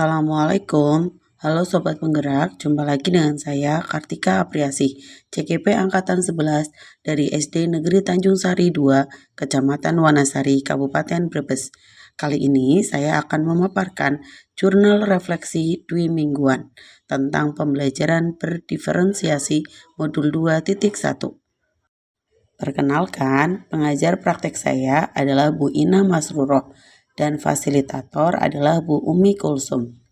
Assalamualaikum, halo Sobat Penggerak, jumpa lagi dengan saya Kartika Apriasih, CGP Angkatan 11 dari SD Negeri Tanjung Sari 2, Kecamatan Wanasari, Kabupaten Brebes. Kali ini saya akan memaparkan jurnal refleksi Dwi Mingguan tentang pembelajaran berdiferensiasi modul 2.1. Perkenalkan, pengajar praktek saya adalah Bu Ina Masruroh dan fasilitator adalah Bu Umi Kulsum.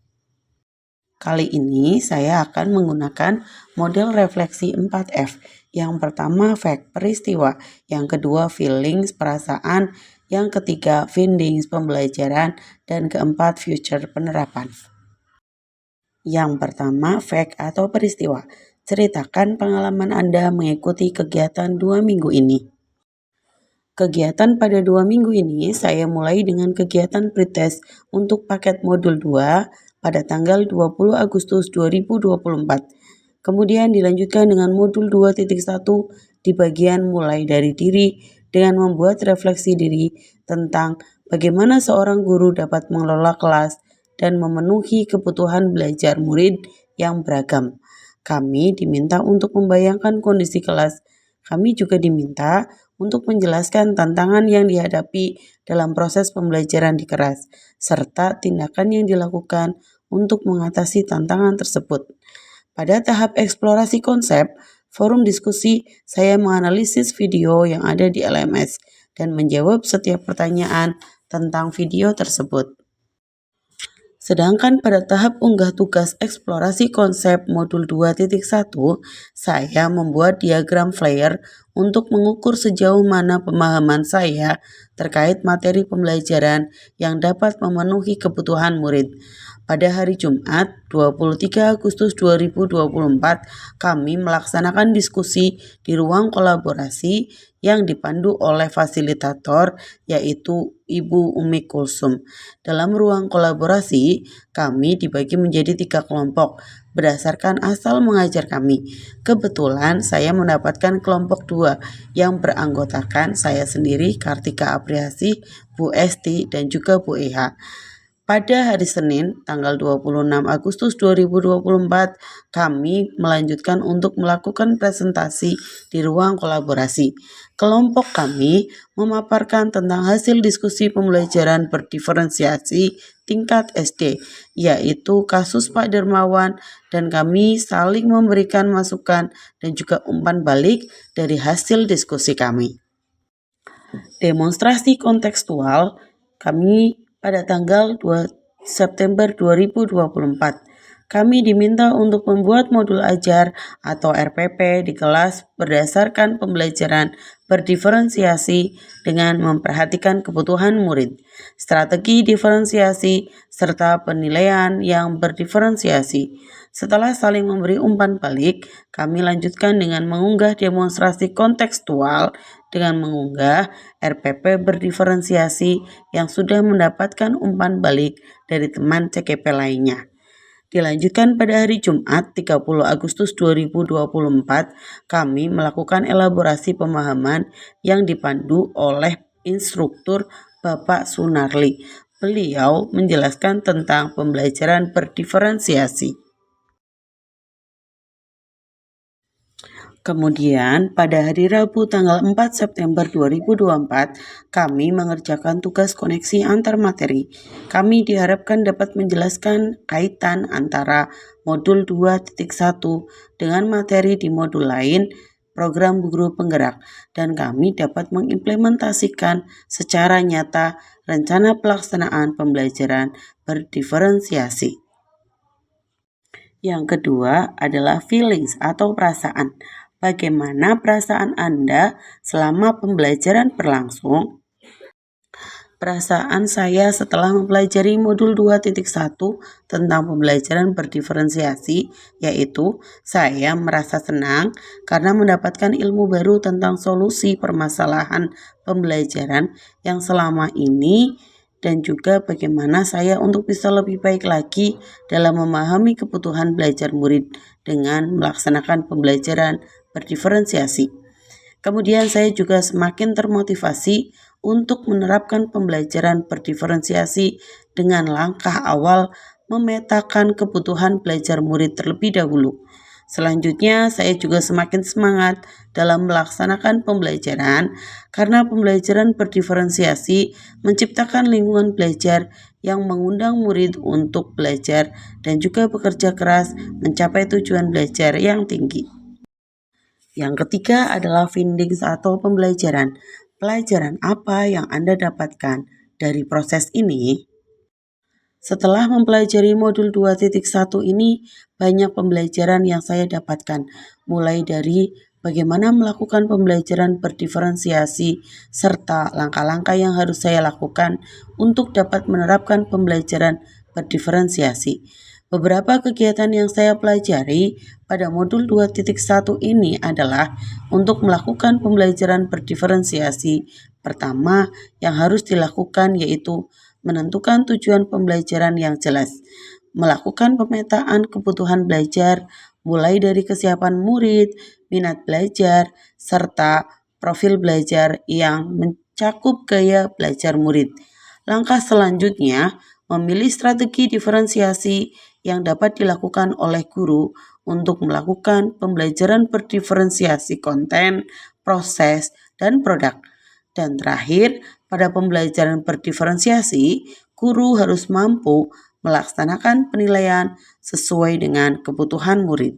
Kali ini saya akan menggunakan model refleksi 4F. Yang pertama fact, peristiwa. Yang kedua feelings, perasaan. Yang ketiga findings, pembelajaran. Dan keempat future, penerapan. Yang pertama fact atau peristiwa. Ceritakan pengalaman Anda mengikuti kegiatan 2 minggu ini. Kegiatan pada 2 minggu ini saya mulai dengan kegiatan pretest untuk paket modul 2 pada tanggal 20 Agustus 2024. Kemudian dilanjutkan dengan modul 2.1 di bagian mulai dari diri dengan membuat refleksi diri tentang bagaimana seorang guru dapat mengelola kelas dan memenuhi kebutuhan belajar murid yang beragam. Kami diminta untuk membayangkan kondisi kelas. Kami juga diminta untuk menjelaskan tantangan yang dihadapi dalam proses pembelajaran di kelas, serta tindakan yang dilakukan untuk mengatasi tantangan tersebut. Pada tahap eksplorasi konsep, forum diskusi, saya menganalisis video yang ada di LMS dan menjawab setiap pertanyaan tentang video tersebut. Sedangkan pada tahap unggah tugas eksplorasi konsep modul 2.1, saya membuat diagram flyer untuk mengukur sejauh mana pemahaman saya terkait materi pembelajaran yang dapat memenuhi kebutuhan murid. Pada hari Jumat, 23 Agustus 2024, kami melaksanakan diskusi di ruang kolaborasi yang dipandu oleh fasilitator yaitu Ibu Umi Kulsum. Dalam ruang kolaborasi, kami dibagi menjadi 3 kelompok berdasarkan asal mengajar kami. Kebetulan saya mendapatkan kelompok 2 yang beranggotakan saya sendiri, Kartika Apriasih, Bu Esti, dan juga Bu Eha. Pada hari Senin, tanggal 26 Agustus 2024, kami melanjutkan untuk melakukan presentasi di ruang kolaborasi. Kelompok kami memaparkan tentang hasil diskusi pembelajaran berdiferensiasi tingkat SD, yaitu kasus Pak Dermawan, dan kami saling memberikan masukan dan juga umpan balik dari hasil diskusi kami. Demonstrasi kontekstual kami pada tanggal 2 September 2024. Kami diminta untuk membuat modul ajar atau RPP di kelas berdasarkan pembelajaran berdiferensiasi dengan memperhatikan kebutuhan murid, strategi diferensiasi, serta penilaian yang berdiferensiasi. Setelah saling memberi umpan balik, kami lanjutkan dengan mengunggah demonstrasi kontekstual dengan mengunggah RPP berdiferensiasi yang sudah mendapatkan umpan balik dari teman CKP lainnya. Dilanjutkan pada hari Jumat 30 Agustus 2024, kami melakukan elaborasi pemahaman yang dipandu oleh instruktur Bapak Sunarli. Beliau menjelaskan tentang pembelajaran berdiferensiasi. Kemudian, pada hari Rabu tanggal 4 September 2024, kami mengerjakan tugas koneksi antar materi. Kami diharapkan dapat menjelaskan kaitan antara modul 2.1 dengan materi di modul lain, program guru penggerak, dan kami dapat mengimplementasikan secara nyata rencana pelaksanaan pembelajaran berdiferensiasi. Yang kedua adalah feelings atau perasaan. Bagaimana perasaan Anda selama pembelajaran berlangsung? Perasaan saya setelah mempelajari modul 2.1 tentang pembelajaran berdiferensiasi, yaitu saya merasa senang karena mendapatkan ilmu baru tentang solusi permasalahan pembelajaran yang selama ini dan juga bagaimana saya untuk bisa lebih baik lagi dalam memahami kebutuhan belajar murid dengan melaksanakan pembelajaran berdiferensiasi. Kemudian saya juga semakin termotivasi untuk menerapkan pembelajaran berdiferensiasi dengan langkah awal memetakan kebutuhan belajar murid terlebih dahulu. Selanjutnya, saya juga semakin semangat dalam melaksanakan pembelajaran karena pembelajaran berdiferensiasi menciptakan lingkungan belajar yang mengundang murid untuk belajar dan juga bekerja keras mencapai tujuan belajar yang tinggi. Yang ketiga adalah findings atau pembelajaran. Pelajaran apa yang Anda dapatkan dari proses ini? Setelah mempelajari modul 2.1 ini, banyak pembelajaran yang saya dapatkan, mulai dari bagaimana melakukan pembelajaran berdiferensiasi, serta langkah-langkah yang harus saya lakukan untuk dapat menerapkan pembelajaran berdiferensiasi. Beberapa kegiatan yang saya pelajari pada modul 2.1 ini adalah untuk melakukan pembelajaran berdiferensiasi. Pertama, yang harus dilakukan yaitu menentukan tujuan pembelajaran yang jelas, melakukan pemetaan kebutuhan belajar, mulai dari kesiapan murid, minat belajar, serta profil belajar yang mencakup gaya belajar murid. Langkah selanjutnya, memilih strategi diferensiasi yang dapat dilakukan oleh guru untuk melakukan pembelajaran berdiferensiasi konten, proses, dan produk. Dan terakhir, pada pembelajaran berdiferensiasi, guru harus mampu melaksanakan penilaian sesuai dengan kebutuhan murid.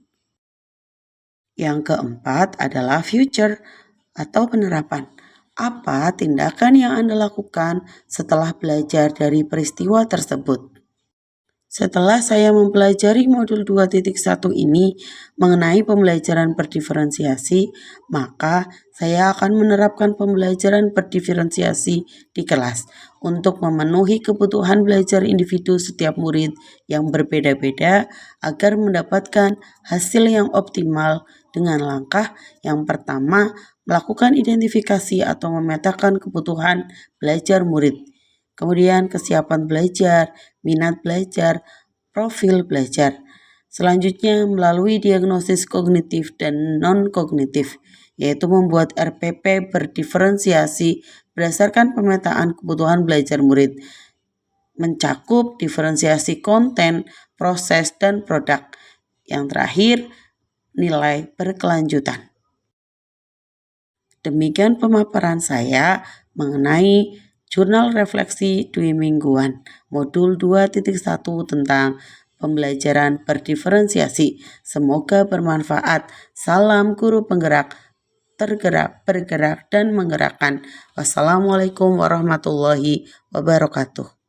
Yang keempat adalah future atau penerapan. Apa tindakan yang Anda lakukan setelah belajar dari peristiwa tersebut? Setelah saya mempelajari modul 2.1 ini mengenai pembelajaran berdiferensiasi, maka saya akan menerapkan pembelajaran berdiferensiasi di kelas untuk memenuhi kebutuhan belajar individu setiap murid yang berbeda-beda agar mendapatkan hasil yang optimal dengan langkah yang pertama, melakukan identifikasi atau memetakan kebutuhan belajar murid. Kemudian kesiapan belajar, minat belajar, profil belajar. Selanjutnya melalui diagnosis kognitif dan non-kognitif, yaitu membuat RPP berdiferensiasi berdasarkan pemetaan kebutuhan belajar murid, mencakup diferensiasi konten, proses, dan produk. Yang terakhir, nilai berkelanjutan. Demikian pemaparan saya mengenai Jurnal Refleksi Dwi Mingguan, Modul 2.1 tentang pembelajaran berdiferensiasi. Semoga bermanfaat. Salam guru penggerak, tergerak, bergerak, dan menggerakkan. Wassalamualaikum warahmatullahi wabarakatuh.